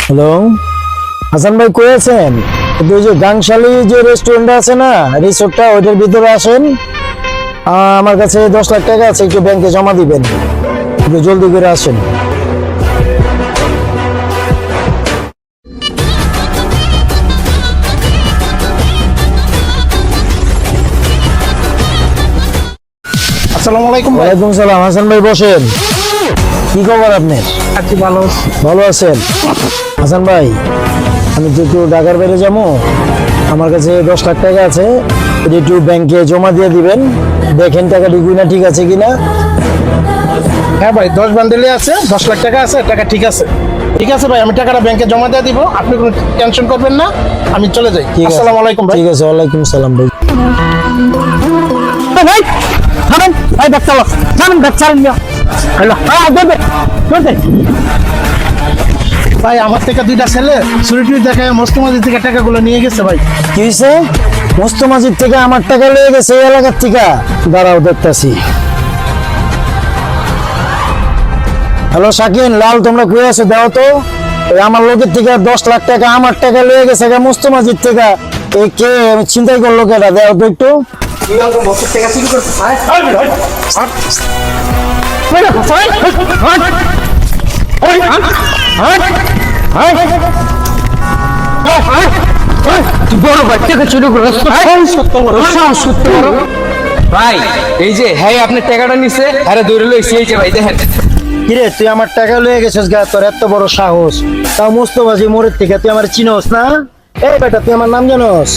Hello, Hasan ভাই কই আছেন? ওই যে গাংশালী যে রেস্টুরেন্ট আছে না, রিসোর্টটা, ওইটার ভিতরে আসেন। আমার কাছে 10 লাখ টাকা আছে, একটু ব্যাংকে জমা দিবেন, একটু জলদি করে আসেন। আসসালামু আলাইকুম ভাই। ওয়ালাইকুম সালাম। হাসান ভাই বসেন। কি খবর আপনার? আছি ভালো। ভালো আছেন? হাসান ভাই, আমি তো একটু ঢাকার বাইরে যাবো, আমার কাছে 10 লাখ টাকা আছে, এটা একটু ব্যাংকে জমা দিয়ে দিবেন। দেখেন টাকাটি কিনা ঠিক আছে কিনা। হ্যাঁ ভাই, 10 বান্ডেলে আছে, 10 লাখ টাকা আছে, টাকা ঠিক আছে। ঠিক আছে ভাই, আমি টাকাটা ব্যাংকে জমা দিয়ে দিব, আপনি কোনো টেনশন করবেন না, আমি চলে যাই। ঠিক আছে, আসসালামু আলাইকুম ভাই। ঠিক আছে, ওয়ালাইকুম সালাম ভাই। ভাই থামেন, ভাই ব্যাগ চালাও, থামেন, ব্যাগ চালান না। হ্যালো, ভাই আমার থেকে দুইটা ছেলে চুরি দেখায় মস্ত মাঝি থেকে টাকাগুলো নিয়ে গেছে ভাই। কি হয়েছে? মস্ত মাঝির থেকে আমার টাকা লেগে গেছে এই এলাকার থেকে? দাঁড়াও, দেখতাছি। হ্যালো শাকিন, লাল, তোমরা কই আছো? দাও তো। এই আমার লোকের থেকে 10 লাখ টাকা আমার টাকা লেগে গেছে মস্ত মাঝির থেকে। এই কে চিন্তাই করলো কেটা? দাও তো একটু। বড় বাচ্চাকে চুরি করে ভাই এই যে হ্যাঁ আপনার টাকাটা নিছে, আরে দৌড়ে লইছি, এই যে ভাই দেখেন। কিরে, তুই আমার টাকা লয়ে গেছিস গা? তোর এত বড় সাহস! তাও মস্ত বাজি মোড়ের থেকে তুই আমার চিনোস না? এই বেটা, তুই আমার নাম জানোস?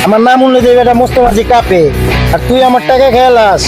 আমার নাম উল্লেখ, বেটা মস্ত বাজি কাপে, আর তুই আমার টাকা খেয়ালাস।